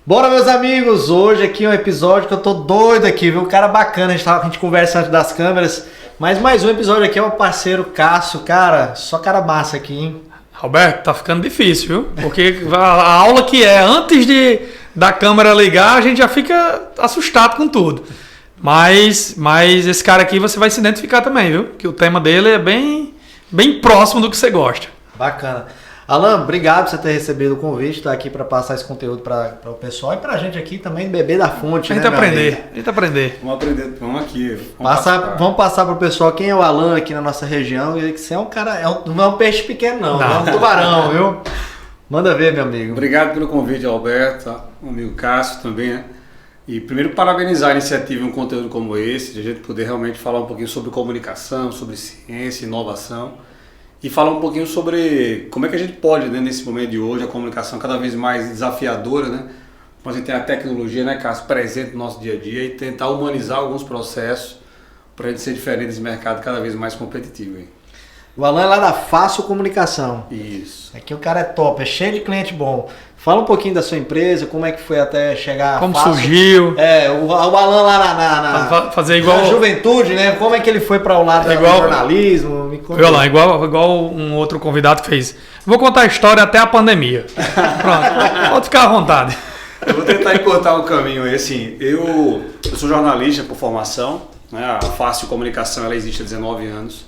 Bora, meus amigos! Hoje aqui é um episódio que eu tô doido aqui, viu? Um cara bacana, a gente conversa antes das câmeras. Mas mais um episódio aqui é o parceiro Cássio, cara, só cara massa aqui, hein? Roberto, tá ficando difícil, viu? Porque a aula que é antes da câmera ligar, a gente já fica assustado com tudo. Mas esse cara aqui você vai se identificar também, viu? Que o tema dele é bem próximo do que você gosta. Bacana. Alan, obrigado por você ter recebido o convite, tá aqui para passar esse conteúdo para o pessoal e pra gente aqui também beber da fonte, a gente aprender. Vamos aprender, vamos aqui. Vamos passar pro pessoal quem é o Alan aqui na nossa região e que você é um cara, não é um peixe pequeno não, é um tubarão, viu? Manda ver, meu amigo. Obrigado pelo convite, Alberto, o amigo Cássio também, né? E primeiro parabenizar a iniciativa em um conteúdo como esse, de a gente poder realmente falar um pouquinho sobre comunicação, sobre ciência, inovação. E falar um pouquinho sobre como é que a gente pode, né, nesse momento de hoje, a comunicação cada vez mais desafiadora, né? A gente tem a tecnologia, né, Cássio, presente no nosso dia a dia e tentar humanizar alguns processos para a gente ser diferente desse mercado cada vez mais competitivo. Hein? O Alan é lá da Fácil Comunicação. Isso. Aqui o cara é top, é cheio de cliente bom. Fala um pouquinho da sua empresa, como é que foi até chegar como Fácil. Surgiu. O Alan lá fazer igual na juventude, né? Como é que ele foi para o lado do jornalismo? Viu lá, igual um outro convidado que fez. Vou contar a história até a pandemia. Pronto, pode ficar à vontade. Eu vou tentar encurtar o caminho aí. Assim, eu sou jornalista por formação, né? A Fácil Comunicação ela existe há 19 anos.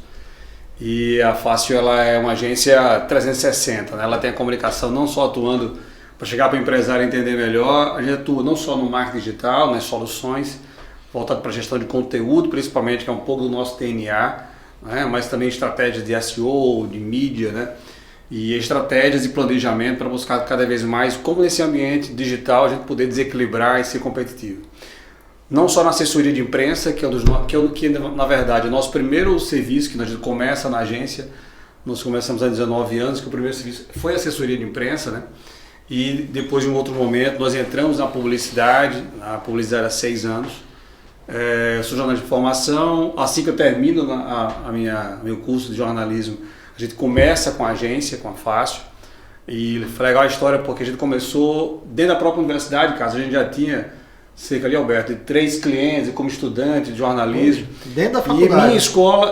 E a Fácil ela é uma agência 360, né? Ela tem a comunicação não só atuando para chegar para o empresário entender melhor, a gente atua não só no marketing digital, nas soluções, voltado para a gestão de conteúdo, principalmente, que é um pouco do nosso DNA, né? Mas também estratégias de SEO, de mídia, né? E estratégias de planejamento para buscar cada vez mais como nesse ambiente digital a gente poder desequilibrar e ser competitivo. Não só na assessoria de imprensa, que na verdade é o nosso primeiro serviço, que a gente começa na agência, nós começamos há 19 anos, que o primeiro serviço foi assessoria de imprensa, né? E depois de um outro momento nós entramos na publicidade há 6 anos. Eu sou jornalista de formação, assim que eu termino meu curso de jornalismo, a gente começa com a agência, com a Fácil. E foi legal a história porque a gente começou dentro da própria universidade, caso a gente já tinha cerca ali, Alberto, de 3 clientes como estudante de jornalismo. Dentro da faculdade.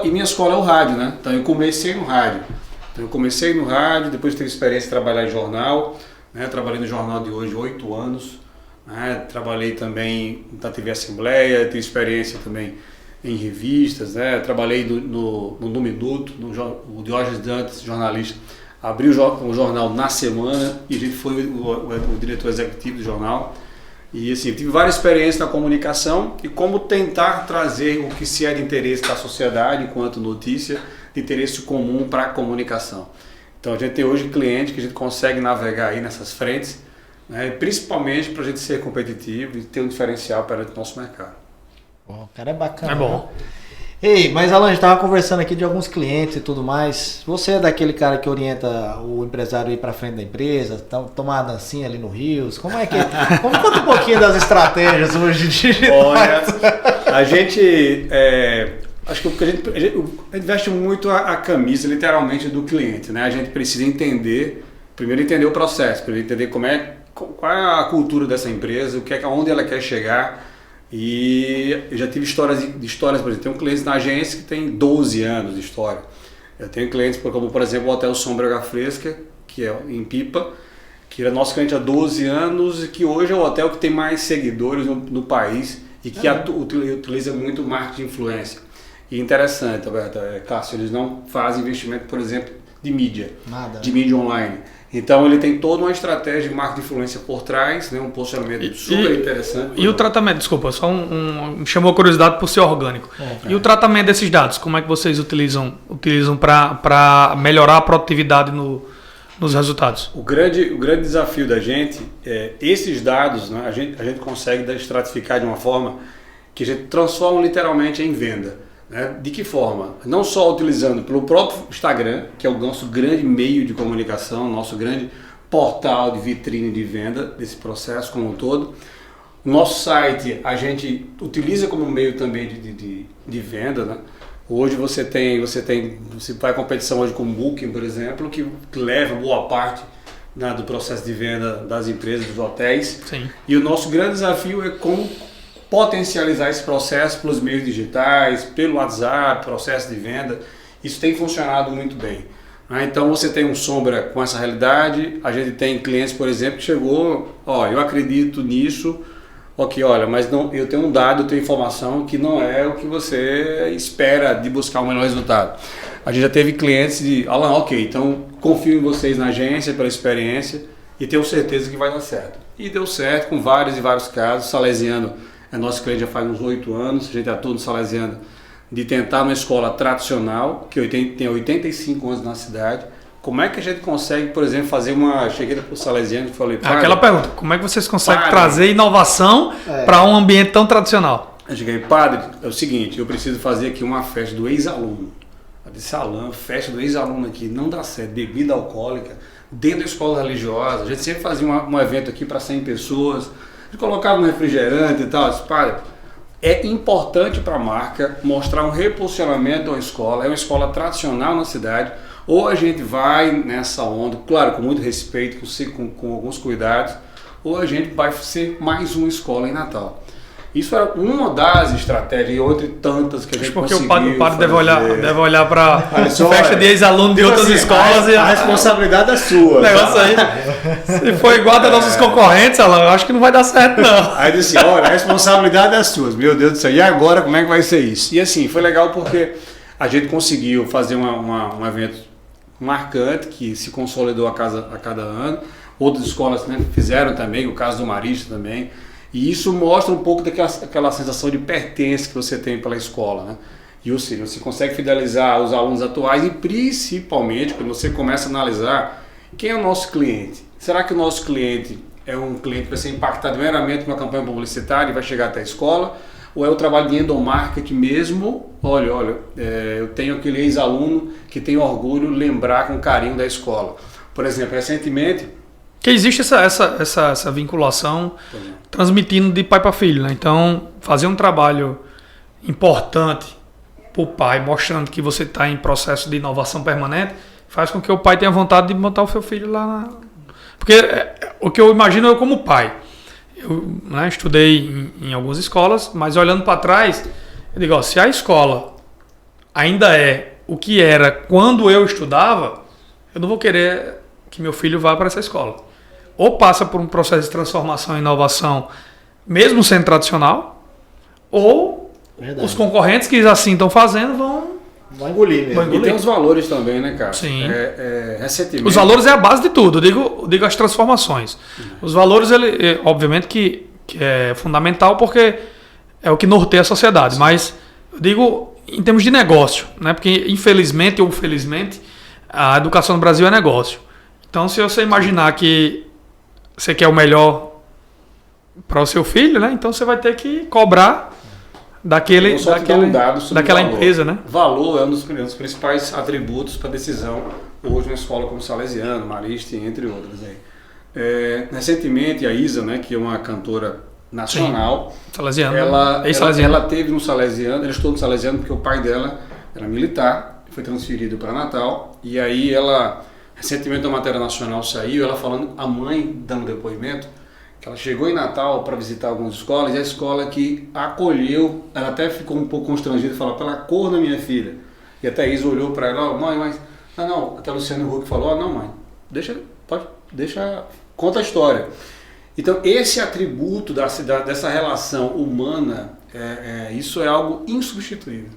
E minha escola é o rádio, né? Então eu comecei no rádio. Depois tive experiência de trabalhar em jornal, né? Trabalhei no jornal de hoje 8 anos. Né? Trabalhei também na TV Assembleia, tive experiência também em revistas, né? Trabalhei no Minuto, o Diógenes Dantas, jornalista, abriu o jornal Na Semana e a gente foi o diretor executivo do jornal. E assim, tive várias experiências na comunicação e como tentar trazer o que se é de interesse da sociedade enquanto notícia, de interesse comum para a comunicação. Então a gente tem hoje cliente que a gente consegue navegar aí nessas frentes, né, principalmente para a gente ser competitivo e ter um diferencial perante o nosso mercado. O cara é bacana. É bom. Né? Ei, mas Alan, a gente estava conversando aqui de alguns clientes e tudo mais. Você é daquele cara que orienta o empresário a ir para frente da empresa, tomar uma dancinha ali no Rios? Como é que Vamos contar um pouquinho das estratégias hoje digitais. Olha, a gente acho que a gente veste muito a camisa literalmente do cliente, né? A gente precisa primeiro entender o processo, primeiro entender qual é a cultura dessa empresa, onde ela quer chegar. E eu já tive histórias, por exemplo, tem um cliente na agência que tem 12 anos de história. Eu tenho clientes como, por exemplo, o Hotel Sombra Água Fresca, que é em Pipa, que era nosso cliente há 12 anos e que hoje é o hotel que tem mais seguidores no país e que utiliza muito marketing de influência. E interessante, Alberto, Cássio, eles não fazem investimento, por exemplo, de mídia, de mídia online. Então ele tem toda uma estratégia de marketing de influência por trás, né, um posicionamento super interessante. E o tratamento, desculpa, me chamou a curiosidade por ser orgânico. E o tratamento desses dados, como é que vocês utilizam para melhorar a produtividade nos resultados? O grande desafio da gente é esses dados, né, a gente consegue estratificar de uma forma que a gente transforma literalmente em venda. Né? De que forma? Não só utilizando pelo próprio Instagram, que é o nosso grande meio de comunicação, nosso grande portal de vitrine de venda desse processo como um todo. Nosso site a gente utiliza como meio também de venda. Né? Hoje você vai à competição hoje com o Booking, por exemplo, que leva boa parte né, do processo de venda das empresas, dos hotéis. Sim. E o nosso grande desafio é como potencializar esse processo pelos meios digitais, pelo WhatsApp, processo de venda. Isso tem funcionado muito bem. Então você tem um Sombra com essa realidade, a gente tem clientes, por exemplo, que chegou, eu acredito nisso, ok, olha, mas não, eu tenho um dado, eu tenho informação que não é o que você espera de buscar o melhor resultado. A gente já teve clientes de, Alan, ok, então confio em vocês na agência, pela experiência e tenho certeza que vai dar certo. E deu certo com vários e vários casos. Salesiano é nosso cliente já faz uns 8 anos, a gente atua no Salesiano de tentar uma escola tradicional, que tem 85 anos na cidade. Como é que a gente consegue, por exemplo, fazer uma... Cheguei para o Salesiano e falei... Aquela pergunta, como é que vocês conseguem trazer inovação para um ambiente tão tradicional? Eu cheguei, padre, é o seguinte, eu preciso fazer aqui uma festa do ex-aluno. Eu disse, Alan, festa do ex-aluno aqui, não dá certo, bebida alcoólica, dentro da escola religiosa. A gente sempre fazia um evento aqui para 100 pessoas, a gente colocava um refrigerante e tal. Eu disse, padre, é importante para a marca mostrar um reposicionamento da escola, é uma escola tradicional na cidade, ou a gente vai nessa onda, claro, com muito respeito, com alguns cuidados, ou a gente vai ser mais uma escola em Natal. Isso era uma das estratégias e outras tantas que a gente conseguiu. Porque o padre deve olhar para a festa de ex-aluno de outras escolas a responsabilidade é sua. O negócio aí, se for igual a nossos concorrentes, eu acho que não vai dar certo não. Aí disse, olha, a responsabilidade é sua. Meu Deus do céu, e agora como é que vai ser isso? E assim, foi legal porque a gente conseguiu fazer um evento marcante que se consolidou a cada ano. Outras escolas, né, fizeram também, o caso do Marista também. E isso mostra um pouco daquela sensação de pertença que você tem pela escola, né? E ou seja, você consegue fidelizar os alunos atuais e principalmente quando você começa a analisar quem é o nosso cliente. Será que o nosso cliente é um cliente que vai ser impactado meramente com uma campanha publicitária e vai chegar até a escola? Ou é o trabalho de endomarketing mesmo? Olha, eu tenho aquele ex-aluno que tem orgulho de lembrar com carinho da escola. Por exemplo, recentemente... Que existe essa vinculação transmitindo de pai para filho, né? Então, fazer um trabalho importante para o pai, mostrando que você está em processo de inovação permanente, faz com que o pai tenha vontade de botar o seu filho lá. Porque o que eu imagino eu como pai. Eu, né, estudei em algumas escolas, mas olhando para trás, eu digo, se a escola ainda é o que era quando eu estudava, eu não vou querer que meu filho vá para essa escola. Ou passa por um processo de transformação e inovação, mesmo sendo tradicional, ou os concorrentes que assim estão fazendo vão engolir mesmo. E tem os valores também, né, cara? Sim. Recentemente... Os valores é a base de tudo, eu digo as transformações. Os valores, obviamente que é fundamental porque é o que norteia a sociedade, sim, mas eu digo em termos de negócio, né? Porque infelizmente ou felizmente a educação no Brasil é negócio. Então, se você imaginar que você quer o melhor para o seu filho, né? Então você vai ter que cobrar daquela empresa, né? Valor é um dos principais atributos para decisão hoje na escola como Salesiano, Marista, entre outras. Recentemente a Isa, né, que é uma cantora nacional, Salesiano, ela teve no Salesiano, ela estudou no Salesiano porque o pai dela era militar, foi transferido para Natal, e aí ela... Recentemente a matéria nacional saiu, ela falando, a mãe dando depoimento, que ela chegou em Natal para visitar algumas escolas, e a escola que acolheu, ela até ficou um pouco constrangida e falou, pela cor da minha filha. E até a Isa olhou para ela, mãe, mas... Não, até a Luciana Huck falou, não mãe, conta a história. Então esse atributo dessa relação humana, isso é algo insubstituível.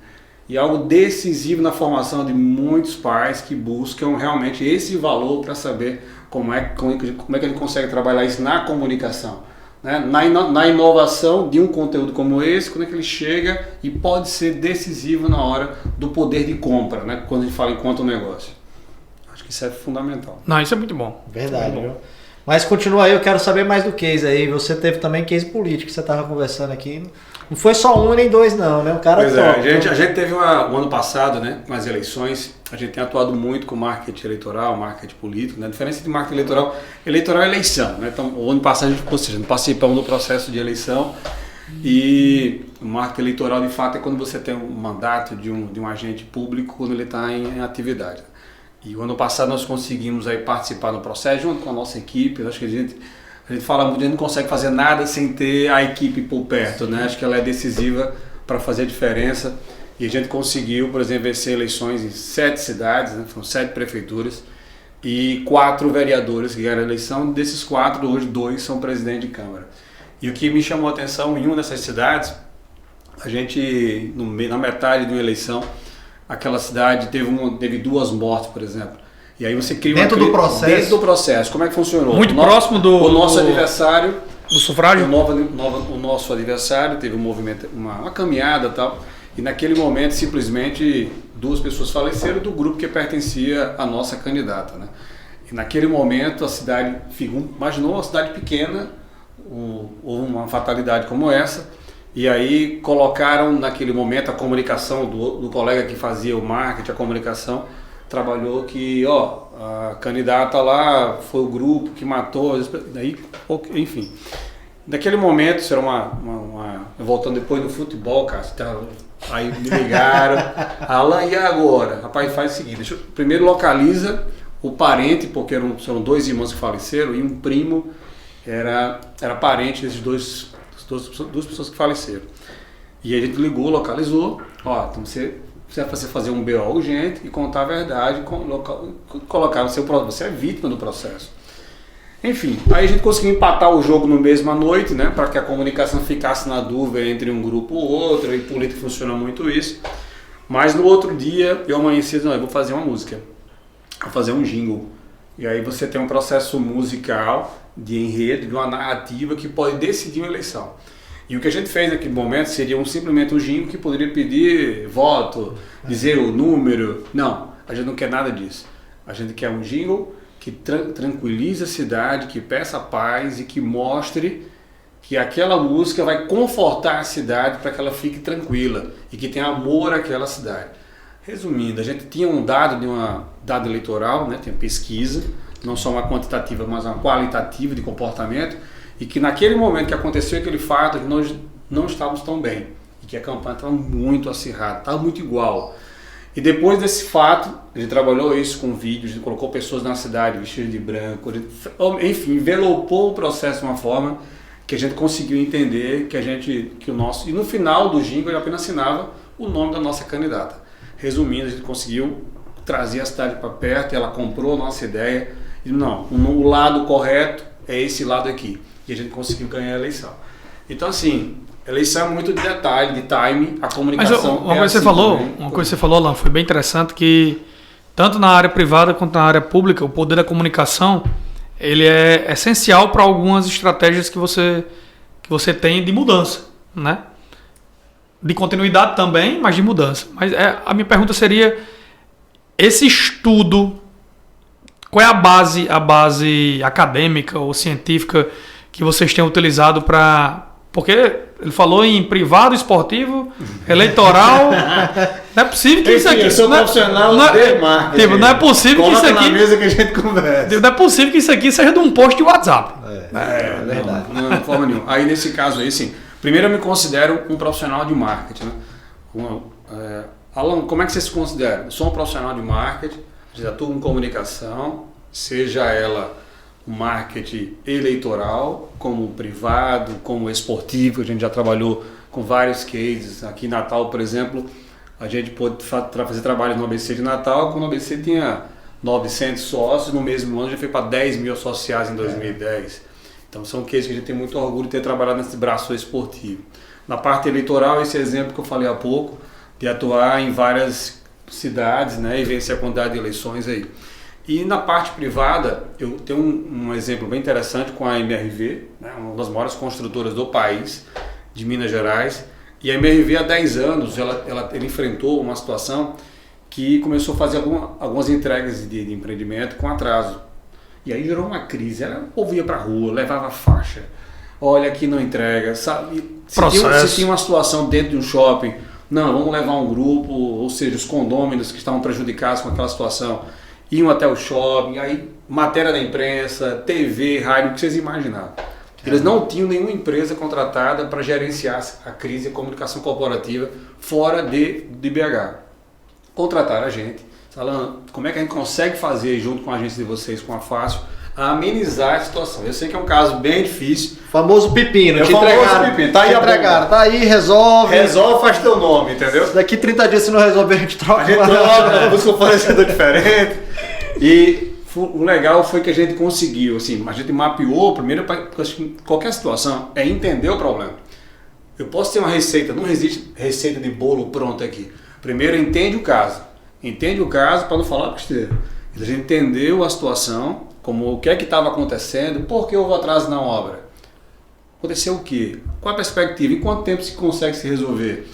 E algo decisivo na formação de muitos pais que buscam realmente esse valor para saber como é que ele consegue trabalhar isso na comunicação, né? Na inovação de um conteúdo como esse, quando é que ele chega e pode ser decisivo na hora do poder de compra, né? Quando a gente fala em conta o negócio. Acho que isso é fundamental. Não, isso é muito bom. Verdade, viu? Mas continua aí, eu quero saber mais do case aí. Você teve também case político que você estava conversando aqui. Não foi só um nem dois não, né? O cara pois top. A gente teve o ano passado, né, com as eleições, a gente tem atuado muito com marketing eleitoral, marketing político, né? A diferença de marketing eleitoral é eleição, né? Então, o ano passado a gente participamos do processo de eleição e o marketing eleitoral, de fato, é quando você tem um mandato de um agente público quando ele está em atividade. E o ano passado nós conseguimos aí participar do processo junto com a nossa equipe. Acho que a gente fala muito, a gente não consegue fazer nada sem ter a equipe por perto, né? Acho que ela é decisiva para fazer a diferença. E a gente conseguiu, por exemplo, vencer eleições em 7 cidades, né? Foram 7 prefeituras e 4 vereadores que ganharam a eleição. Desses 4, hoje 2 são presidente de Câmara. E o que me chamou a atenção em uma dessas cidades, a gente, na metade de uma eleição, aquela cidade teve 2 mortes, por exemplo. E aí você cria dentro do processo. Dentro do processo. Como é que funcionou? Muito próximo o nosso adversário, do sufrágio. O nosso adversário teve um movimento, uma caminhada e tal. E naquele momento, simplesmente, 2 pessoas faleceram do grupo que pertencia à nossa candidata, né? E naquele momento, a cidade imaginou uma cidade pequena, houve uma fatalidade como essa. E aí colocaram naquele momento a comunicação do colega que fazia o marketing, a comunicação, trabalhou que, a candidata lá foi o grupo que matou, daí, enfim. Naquele momento, isso era voltando depois do futebol, cara, aí me ligaram, Alan, e agora? Rapaz, faz o seguinte, primeiro localiza o parente, porque são 2 irmãos que faleceram e um primo era parente desses duas pessoas que faleceram. E a gente ligou, localizou, então você precisa fazer um BO urgente e contar a verdade, colocar você é vítima do processo. Enfim, aí a gente conseguiu empatar o jogo no mesma noite, né, para que a comunicação ficasse na dúvida entre um grupo ou outro, e política funciona muito isso. Mas no outro dia eu amanheci, eu vou fazer uma música, vou fazer um jingle. E aí você tem um processo musical de enredo, de uma narrativa que pode decidir uma eleição. E o que a gente fez naquele momento seria simplesmente um jingle que poderia pedir voto, dizer o número. Não, a gente não quer nada disso. A gente quer um jingle que tranquilize a cidade, que peça paz e que mostre que aquela música vai confortar a cidade para que ela fique tranquila e que tenha amor àquela cidade. Resumindo, a gente tinha um dado dado eleitoral, né, tem pesquisa, não só uma quantitativa, mas uma qualitativa de comportamento, e que naquele momento que aconteceu aquele fato, nós não estávamos tão bem, e que a campanha estava muito acirrada, estava muito igual. E depois desse fato, a gente trabalhou isso com vídeos, a gente colocou pessoas na cidade vestidas de branco, enfim, envelopou o processo de uma forma que a gente conseguiu entender que o nosso... E no final do jingle, ele apenas assinava o nome da nossa candidata. Resumindo, a gente conseguiu trazer a cidade para perto, ela comprou a nossa ideia, e não, o lado correto é esse lado aqui, e a gente conseguiu ganhar a eleição. Então, assim, a eleição é muito de detalhe, de time, a comunicação. Mas uma coisa que você falou, Alan, foi bem interessante, que tanto na área privada quanto na área pública, o poder da comunicação, ele é essencial para algumas estratégias que você tem de mudança, né? De continuidade também, mas de mudança. Mas a minha pergunta seria, esse estudo, qual é a base acadêmica ou científica que vocês têm utilizado para... Porque ele falou em privado, esportivo, eleitoral. Não é possível que isso aqui... Eu sou profissional de marketing. Não é possível que isso aqui... na mesa que a gente conversa. Não é possível que isso aqui seja de um post de WhatsApp. É verdade. Não, de forma nenhuma. Aí nesse caso aí, sim. Primeiro eu me considero um profissional de marketing, né? Alan, como é que você se considera? Eu sou um profissional de marketing, já atuo em comunicação, seja ela o marketing eleitoral, como privado, como esportivo. A gente já trabalhou com vários cases. Aqui em Natal, por exemplo, a gente pôde fazer trabalho no ABC de Natal, quando o ABC tinha 900 sócios, no mesmo ano já foi para 10 mil associados em 2010. Então são cases que a gente tem muito orgulho de ter trabalhado nesse braço esportivo. Na parte eleitoral, esse exemplo que eu falei há pouco, de atuar em várias cidades, né, e vencer a quantidade de eleições aí. E na parte privada, eu tenho um exemplo bem interessante com a MRV, né, uma das maiores construtoras do país, de Minas Gerais. E a MRV há 10 anos, ela enfrentou uma situação que começou a fazer algumas entregas de empreendimento com atraso. E aí gerou uma crise, o povo ia para a rua, levava faixa, olha aqui não entrega, sabe? Se tinha uma situação dentro de um shopping, não, vamos levar um grupo, ou seja, os condôminos que estavam prejudicados com aquela situação, iam até o shopping, aí matéria da imprensa, TV, rádio, o que vocês imaginavam. Eles não tinham nenhuma empresa contratada para gerenciar a crise e a comunicação corporativa fora de BH. Contrataram a gente Alan, como é que a gente consegue fazer junto com a agência de vocês, com a Fácil, a amenizar a situação? Eu sei que é um caso bem difícil. Famoso pepino, te entregaram. Pepino. Tá aí, entregaram. Tá aí, resolve. Resolve, faz teu nome, entendeu? Daqui 30 dias, se não resolver, a gente troca. A gente troca, busca um fornecedor diferente. E o legal foi que a gente conseguiu, assim, a gente mapeou primeiro, porque qualquer situação é entender o problema. Eu posso ter uma receita, não existe receita de bolo pronta aqui. Primeiro entende o caso. Entende o caso para não falar besteira. A gente entendeu a situação, como o que é que estava acontecendo, por que houve atraso na obra. Aconteceu o quê? Qual a perspectiva? Em quanto tempo se consegue se resolver?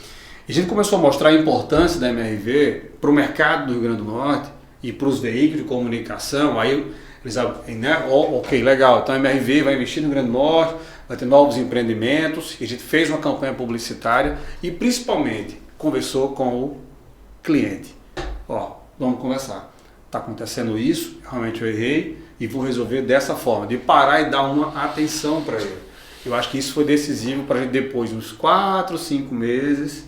E a gente começou a mostrar a importância da MRV para o mercado do Rio Grande do Norte e para os veículos de comunicação. Aí eles, né? Ok, legal, então a MRV vai investir no Rio Grande do Norte, vai ter novos empreendimentos, e a gente fez uma campanha publicitária e principalmente conversou com o cliente. Ó, vamos conversar. Está acontecendo isso, realmente eu errei e vou resolver dessa forma, de parar e dar uma atenção para ele. Eu acho que isso foi decisivo para a gente depois, uns 4, 5 meses,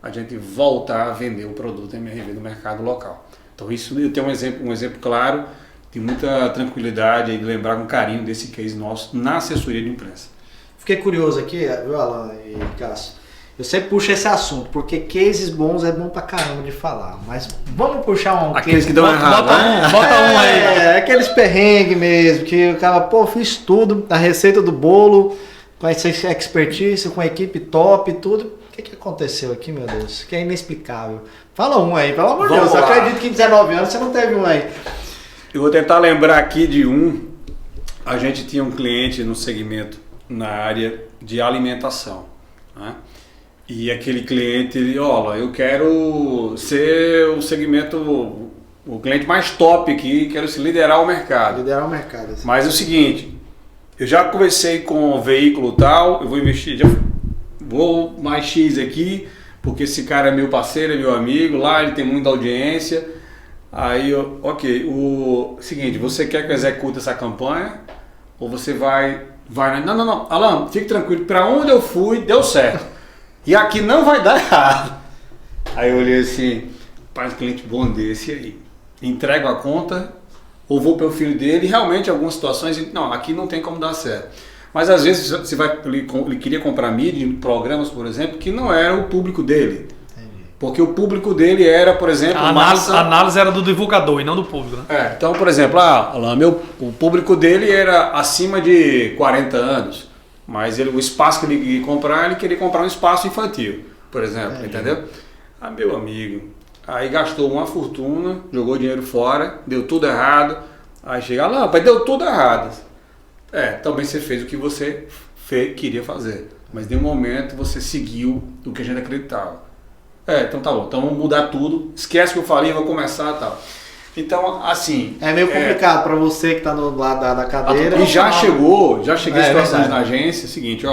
a gente voltar a vender o produto MRV no mercado local. Então isso eu tenho um exemplo claro de muita tranquilidade e de lembrar com carinho desse case nosso na assessoria de imprensa. Fiquei curioso aqui, viu, Alan e Cássio? Eu sempre puxo esse assunto, porque cases bons é bom pra caramba de falar. Mas vamos puxar um aqueles case que dão errado. Bota um aí. Aqueles perrengues mesmo, que o cara, pô, fiz tudo, a receita do bolo, com essa expertise, com a equipe top e tudo. O que aconteceu aqui, meu Deus? Que é inexplicável. Fala um aí, pelo amor de Deus. Eu acredito que em 19 anos você não teve um aí. Eu vou tentar lembrar aqui de um. A gente tinha um cliente no segmento, na área de alimentação, né? E aquele cliente, ele, olha, eu quero ser o segmento, o cliente mais top aqui, quero se liderar o mercado. Liderar o mercado. Assim. Mas é o seguinte, eu já conversei com o veículo tal, eu vou investir, vou mais X aqui, porque esse cara é meu parceiro, é meu amigo, lá ele tem muita audiência. Aí, ok, o seguinte, você quer que eu execute essa campanha? Ou você vai... Não, Alan, fique tranquilo, para onde eu fui, deu certo. E aqui não vai dar errado. Aí eu olhei assim, pai, cliente bom desse aí. Entrego a conta, ou vou pelo filho dele, e realmente em algumas situações, não, aqui não tem como dar certo. Mas às vezes você ele queria comprar mídia em programas, por exemplo, que não era o público dele. Porque o público dele era, por exemplo, a análise era do divulgador e não do público, né? Então, por exemplo, Alan, o público dele era acima de 40 anos, mas o espaço que ele queria comprar um espaço infantil, por exemplo, entendeu? Ah, meu amigo, aí gastou uma fortuna, jogou dinheiro fora, deu tudo errado, aí chega lá, mas deu tudo errado. Também você fez o que você queria fazer, mas em um momento você seguiu o que a gente acreditava. Então tá bom, então vamos mudar tudo, esquece o que eu falei, vou começar e tal. Então, assim... É meio complicado para você que está do lado da cadeira. E já cheguei situações na agência, seguinte,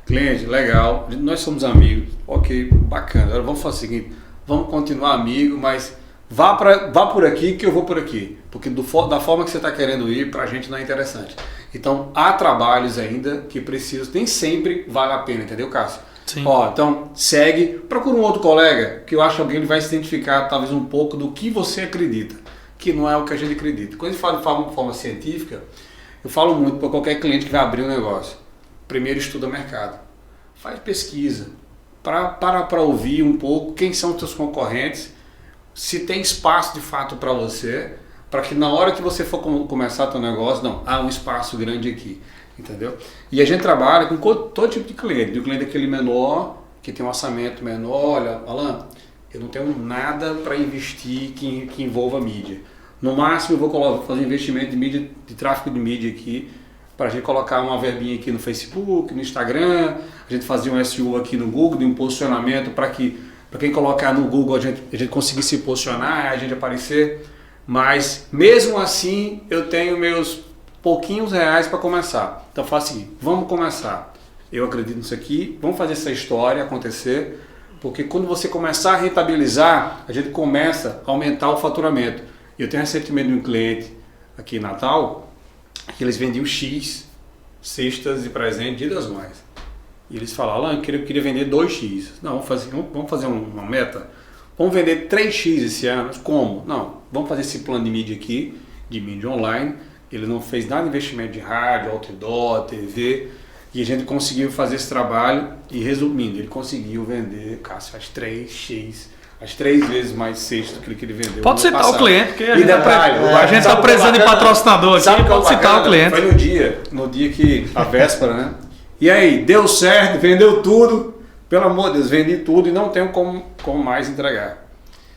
cliente, legal, nós somos amigos, ok, bacana, agora vamos fazer o seguinte, vamos continuar amigo, mas vá por aqui que eu vou por aqui, porque da forma que você está querendo ir, pra gente não é interessante. Então, há trabalhos ainda que precisam, nem sempre vale a pena, entendeu, Cássio? Sim. Então segue, procura um outro colega que eu acho que alguém vai se identificar talvez um pouco do que você acredita, que não é o que a gente acredita. Quando a gente fala de forma científica, eu falo muito para qualquer cliente que vai abrir um negócio. Primeiro estuda o mercado, faz pesquisa, para ouvir um pouco quem são os seus concorrentes, se tem espaço de fato para você, para que na hora que você for começar o seu negócio, não, há um espaço grande aqui. Entendeu? E a gente trabalha com todo tipo de cliente. O cliente aquele menor, que tem um orçamento menor, olha, Alan, eu não tenho nada para investir que envolva mídia. No máximo eu vou fazer investimento de mídia, de tráfego de mídia aqui, para a gente colocar uma verbinha aqui no Facebook, no Instagram, a gente fazer um SEO aqui no Google, de um posicionamento para quem colocar no Google a gente conseguir se posicionar, a gente aparecer. Mas mesmo assim eu tenho meus pouquinhos reais para começar. Então faço o seguinte, vamos começar. Eu acredito nisso aqui, vamos fazer essa história acontecer, porque quando você começar a rentabilizar, a gente começa a aumentar o faturamento. Eu tenho recentemente um cliente aqui em Natal, que eles vendiam X, cestas de presente, Dia das Mães. E eles falaram, Alan, eu queria vender 2X. Não, vamos fazer uma meta. vamos vender 3x esse ano. Como? Não, vamos fazer esse plano de mídia aqui, de mídia online. Ele não fez nada de investimento de rádio, outdoor, TV, e a gente conseguiu fazer esse trabalho. E resumindo, ele conseguiu vender, Cássio, as 3x, as 3 vezes mais cesto que ele vendeu. Pode citar o cliente, porque a gente sabe está precisando de patrocinador aqui, pode citar o cliente. Foi no dia que, a véspera, né? E aí, deu certo, vendeu tudo, pelo amor de Deus, vendi tudo e não tenho como mais entregar.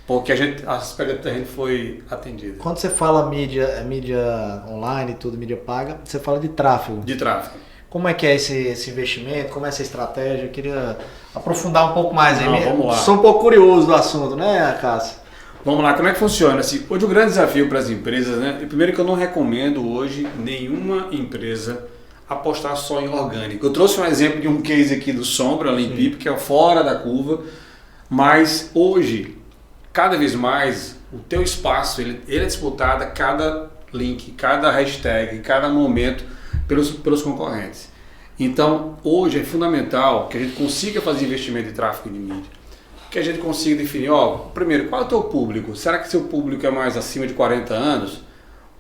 Porque a expectativa da gente foi atendida. Quando você fala mídia online, tudo, mídia paga, você fala de tráfego. De tráfego. Como é que é esse investimento? Como é essa estratégia? Eu queria aprofundar um pouco mais aí. Vamos lá. Sou um pouco curioso do assunto, né, Cássio? Vamos lá, como é que funciona? Assim, hoje o grande desafio para as empresas, né? Primeiro que eu não recomendo hoje nenhuma empresa apostar só em orgânico. Eu trouxe um exemplo de um case aqui do Sombra, Limpipe, que é fora da curva, mas hoje, cada vez mais, o teu espaço ele é disputado a cada link, cada hashtag, cada momento pelos concorrentes. Então, hoje é fundamental que a gente consiga fazer investimento em tráfego de mídia, que a gente consiga definir, primeiro, qual é o teu público? Será que seu público é mais acima de 40 anos?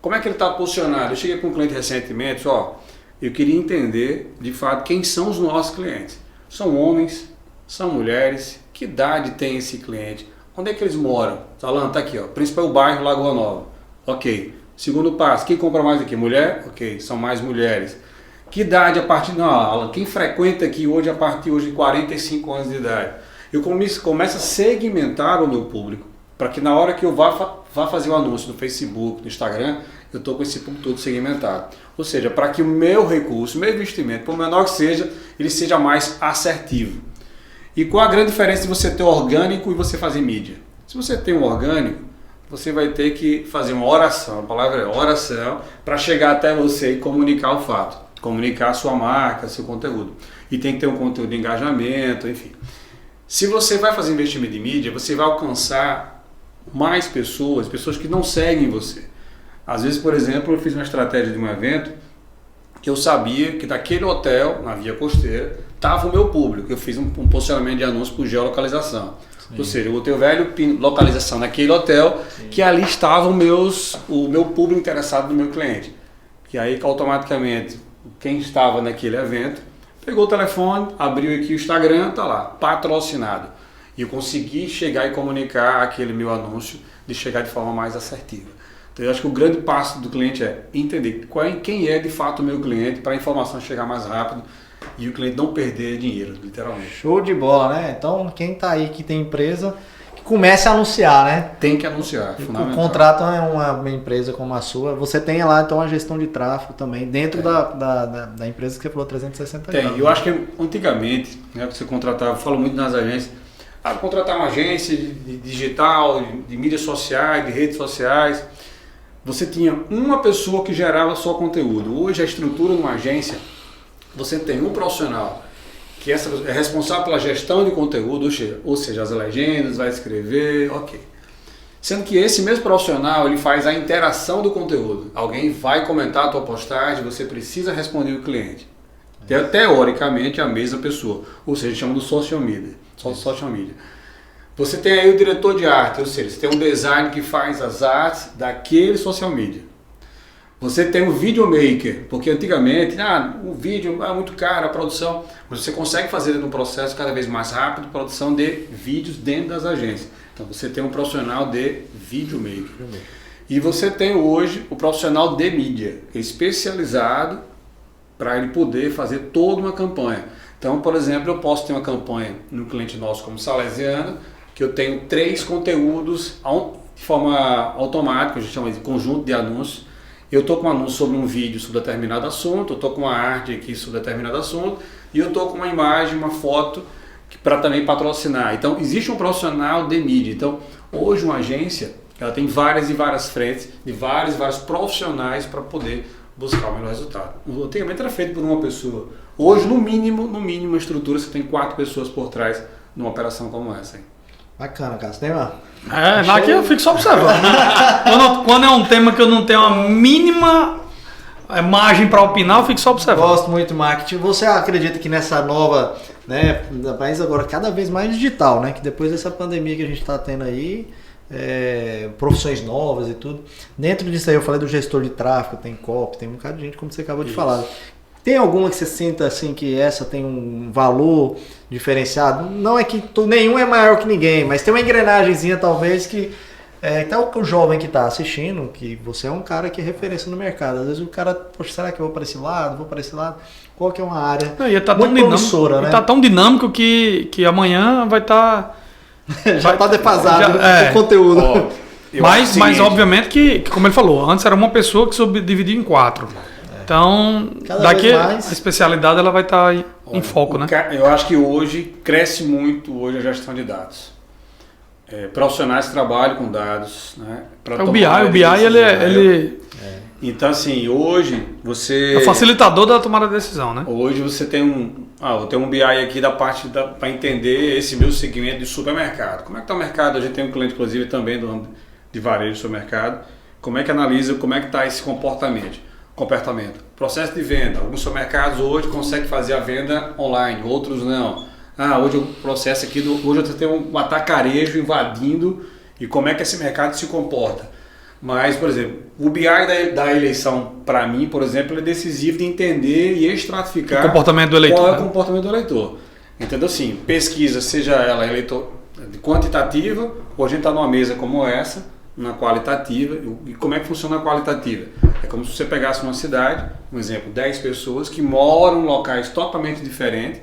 Como é que ele está posicionado? Eu cheguei com um cliente recentemente, eu queria entender, de fato, quem são os nossos clientes. São homens, são mulheres, que idade tem esse cliente? Onde é que eles moram? Alan, está aqui, principal bairro Lagoa Nova. Ok. Segundo passo, quem compra mais aqui? Mulher? Ok, são mais mulheres. Que idade a partir... Não, Alan, quem frequenta aqui hoje a partir de 45 anos de idade? Eu começo a segmentar o meu público, para que na hora que eu vá fazer o anúncio no Facebook, no Instagram, eu estou com esse público todo segmentado. Ou seja, para que o meu recurso, o meu investimento, por menor que seja, ele seja mais assertivo. E qual a grande diferença de você ter orgânico e você fazer mídia? Se você tem um orgânico, você vai ter que fazer uma oração, a palavra é oração, para chegar até você e comunicar o fato, comunicar a sua marca, seu conteúdo. E tem que ter um conteúdo de engajamento, enfim. Se você vai fazer investimento em mídia, você vai alcançar mais pessoas que não seguem você. Às vezes, por exemplo, eu fiz uma estratégia de um evento que eu sabia que daquele hotel, na Via Costeira, estava o meu público. Eu fiz um posicionamento de anúncio por geolocalização. Sim. Ou seja, eu botei o velho localização naquele hotel, sim, que ali estava o meu público interessado no meu cliente. E aí, automaticamente, quem estava naquele evento pegou o telefone, abriu aqui o Instagram, tá lá, patrocinado. E eu consegui chegar e comunicar aquele meu anúncio de chegar de forma mais assertiva. Então eu acho que o grande passo do cliente é entender quem é de fato o meu cliente para a informação chegar mais rápido e o cliente não perder dinheiro, literalmente. Show de bola, né? Então quem tá aí que tem empresa, que comece a anunciar, né? Tem que anunciar, fundamental. Contrata uma empresa como a sua, você tem lá então a gestão de tráfego também dentro da empresa que você falou 360 Tem, graus. eu acho que antigamente, né, você contratava, eu falo muito nas agências, contratar uma agência de digital, de mídias sociais, de redes sociais, você tinha uma pessoa que gerava só conteúdo. Hoje a estrutura de uma agência, você tem um profissional que é responsável pela gestão de conteúdo, ou seja, as legendas, vai escrever, ok. Sendo que esse mesmo profissional, ele faz a interação do conteúdo. Alguém vai comentar a tua postagem, você precisa responder o cliente. Teoricamente, a mesma pessoa. Ou seja, chama do social media. Você tem aí o diretor de arte, ou seja, você tem um design que faz as artes daquele social media. Você tem o videomaker, porque antigamente, o vídeo é muito caro, a produção, mas você consegue fazer um processo cada vez mais rápido, produção de vídeos dentro das agências. Então você tem um profissional de videomaker. E você tem hoje o profissional de mídia, especializado para ele poder fazer toda uma campanha. Então, por exemplo, eu posso ter uma campanha no cliente nosso como Salesiano, que eu tenho 3 conteúdos de forma automática, a gente chama de conjunto de anúncios. Eu estou com um anúncio sobre um vídeo sobre determinado assunto, eu estou com uma arte aqui sobre determinado assunto, e eu estou com uma imagem, uma foto para também patrocinar. Então, existe um profissional de mídia. Então, hoje uma agência, ela tem várias e várias frentes, de vários profissionais para poder buscar o melhor resultado. Antigamente era feito por uma pessoa. Hoje, no mínimo, uma estrutura, você tem 4 pessoas por trás numa operação como essa. Hein? Bacana, Cássio. Tem lá? Aqui eu fico só observando. Quando é um tema que eu não tenho uma mínima margem para opinar, eu fico só observando. Gosto muito de marketing. Você acredita que nessa nova né? Mas agora cada vez mais digital, né? Que depois dessa pandemia que a gente está tendo aí, profissões novas e tudo. Dentro disso aí eu falei do gestor de tráfego, tem copy, tem um bocado de gente, como você acabou de falar. Tem alguma que você sinta assim que essa tem um valor diferenciado? Não é que nenhum é maior que ninguém, mas tem uma engrenagemzinha talvez que até o jovem que está assistindo, que você é um cara que é referência no mercado. Às vezes o cara, poxa, será que eu vou para esse lado? Vou para esse lado? Qual que é uma área muito promissora, né? Está tão dinâmico que amanhã vai estar... já está defasado o conteúdo. Mas obviamente que, como ele falou, antes era uma pessoa que subdividia em 4. Então, daqui a especialidade ela vai estar em foco, né? Eu acho que hoje cresce muito a gestão de dados. Profissionais que trabalham com dados, né? O BI ele Então, assim, hoje você... É o facilitador da tomada de decisão, né? Hoje você tem eu tenho um BI aqui da parte para entender esse meu segmento de supermercado. Como é que está o mercado? A gente tem um cliente, inclusive, também de varejo de supermercado. Como é que analisa, como é que está esse comportamento? Processo de venda. Alguns supermercados hoje conseguem fazer a venda online, outros não. Hoje o processo aqui, hoje você tem um atacarejo invadindo e como é que esse mercado se comporta. Mas, por exemplo, o BI da eleição, para mim, por exemplo, é decisivo de entender e estratificar o comportamento do eleitor, qual é o comportamento do eleitor. Entendeu? Assim, pesquisa, seja ela quantitativa, ou a gente está numa mesa como essa, na qualitativa. E como é que funciona a qualitativa? É como se você pegasse uma cidade, um exemplo, 10 pessoas que moram em locais totalmente diferentes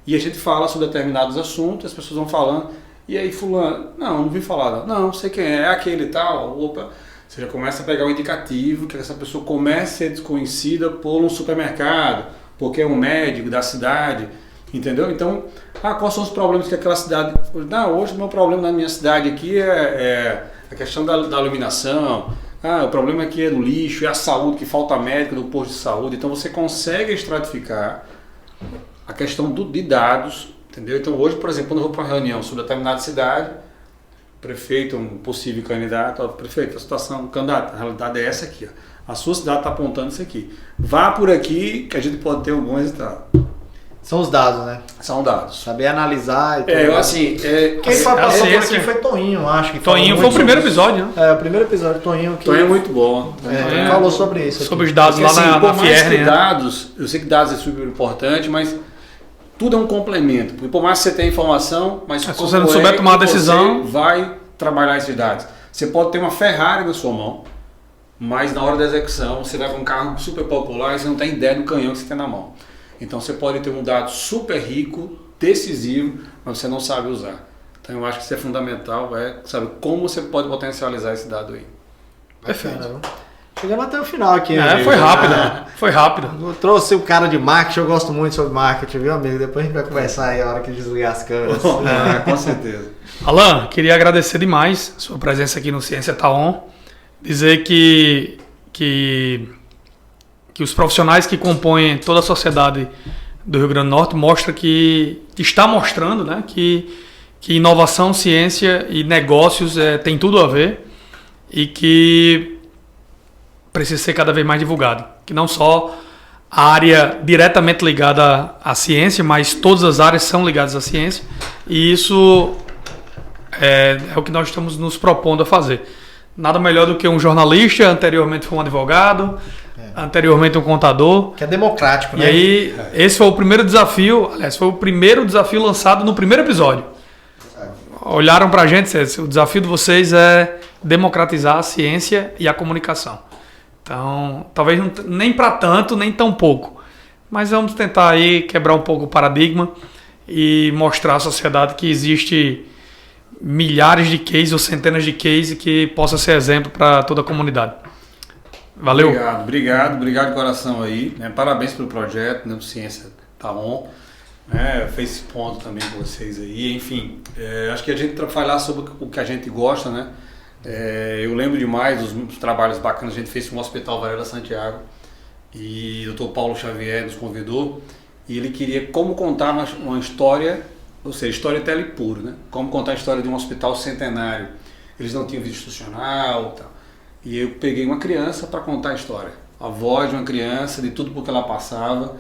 e a gente fala sobre determinados assuntos, as pessoas vão falando, e aí fulano, não vi falar, não sei quem é aquele e tal, opa, você já começa a pegar um indicativo que essa pessoa começa a ser desconhecida por um supermercado, porque é um médico da cidade, entendeu? Então, quais são os problemas que aquela cidade... hoje o meu problema na minha cidade aqui é a questão da iluminação, o problema aqui é do lixo, é a saúde, que falta médico do posto de saúde. Então você consegue estratificar a questão de dados, entendeu? Então hoje, por exemplo, quando eu vou para uma reunião sobre determinada cidade, prefeito, um possível candidato, prefeito, a situação, candidato, a realidade é essa aqui, a sua cidade está apontando isso aqui. Vá por aqui que a gente pode ter um bom resultado. São os dados, né? São dados. Saber analisar e tudo. Quem passou por aqui foi Toinho, acho que Toinho foi o primeiro episódio, né? O primeiro episódio, Toinho. Toinho é muito bom. Falou sobre isso. Sobre os dados lá na Fierne, né? Dados, eu sei que dados é super importante, mas tudo é um complemento. Porque por mais que você tenha informação, mas se você não souber tomar a decisão, você vai trabalhar esses dados. Você pode ter uma Ferrari na sua mão, mas na hora da execução você vai com um carro super popular e você não tem ideia do canhão que você tem na mão. Então você pode ter um dado super rico, decisivo, mas você não sabe usar. Então eu acho que isso é fundamental, saber como você pode potencializar esse dado aí. Perfeito. Chegamos até o final aqui. Foi rápido. Foi rápido. Eu trouxe o cara de marketing, eu gosto muito sobre marketing, viu, amigo? Depois a gente vai conversar aí a hora que desligar as câmeras. Com certeza. Alan, queria agradecer demais a sua presença aqui no Ciência Tá On. Dizer que os profissionais que compõem toda a sociedade do Rio Grande do Norte está mostrando, né, que inovação, ciência e negócios tem tudo a ver e que precisa ser cada vez mais divulgado. Que não só a área diretamente ligada à ciência, mas todas as áreas são ligadas à ciência e isso é o que nós estamos nos propondo a fazer. Nada melhor do que um jornalista, anteriormente foi um advogado, anteriormente um contador. Que é democrático, né? E aí, esse foi o primeiro desafio, aliás, foi o primeiro desafio lançado no primeiro episódio. Olharam pra gente e disseram, o desafio de vocês é democratizar a ciência e a comunicação. Então, talvez nem para tanto, nem tão pouco. Mas vamos tentar aí quebrar um pouco o paradigma e mostrar à sociedade que existe milhares de cases ou centenas de cases que possa ser exemplo para toda a comunidade. Valeu. Obrigado de coração aí. Parabéns pelo projeto, né, do Ciência Tá On. Fez esse ponto também com vocês aí. Enfim, acho que a gente falar sobre o que a gente gosta, né? Eu lembro demais dos trabalhos bacanas que a gente fez no Hospital Varela Santiago e o Dr. Paulo Xavier nos convidou e ele queria como contar uma história, ou seja, storytelling puro, né? Como contar a história de um hospital centenário. Eles não tinham vida institucional e tal. E eu peguei uma criança para contar a história. A voz de uma criança, de tudo por que ela passava.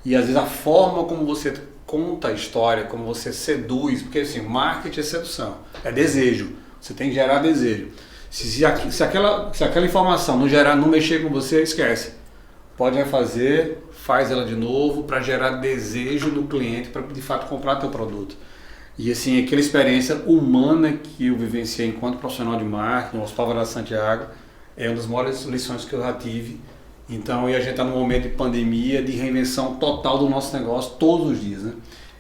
E às vezes a forma como você conta a história, como você seduz, porque assim, marketing é sedução, é desejo, você tem que gerar desejo. Se aquela informação não mexer com você, esquece. Pode refazer, faz ela de novo para gerar desejo do cliente para de fato comprar teu produto. E assim, aquela experiência humana que eu vivenciei enquanto profissional de marketing, no Hospital Vara Santiago, é uma das maiores lições que eu já tive. Então, e a gente está num momento de pandemia, de reinvenção total do nosso negócio todos os dias, né?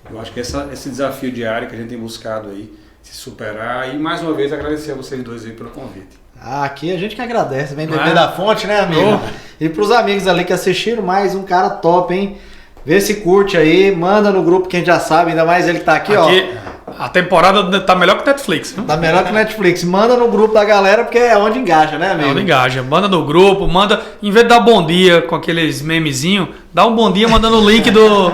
Eu acho que esse desafio diário que a gente tem buscado aí, se superar. E mais uma vez agradecer a vocês dois aí pelo convite. Aqui a gente que agradece, vem beber da fonte, né, amigo? E pros amigos ali que assistiram, mais um cara top, hein? Vê se curte aí, manda no grupo que a gente já sabe, ainda mais ele que tá aqui, ó. A temporada tá melhor que Netflix, viu? Tá melhor que Netflix. Manda no grupo da galera, porque é onde engaja, né, amigo? É onde engaja. Manda no grupo, manda... Em vez de dar bom dia com aqueles memezinhos, dá um bom dia mandando o link do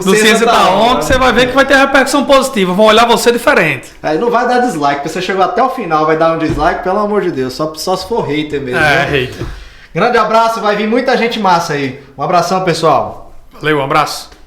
Ciência Tá On, que você vai ver que vai ter repercussão positiva. Vão olhar você diferente. Aí não vai dar dislike, porque você chegou até o final, vai dar um dislike, pelo amor de Deus. Só se for hater mesmo. É, né? hater. Grande abraço, vai vir muita gente massa aí. Um abração, pessoal. Valeu, um abraço.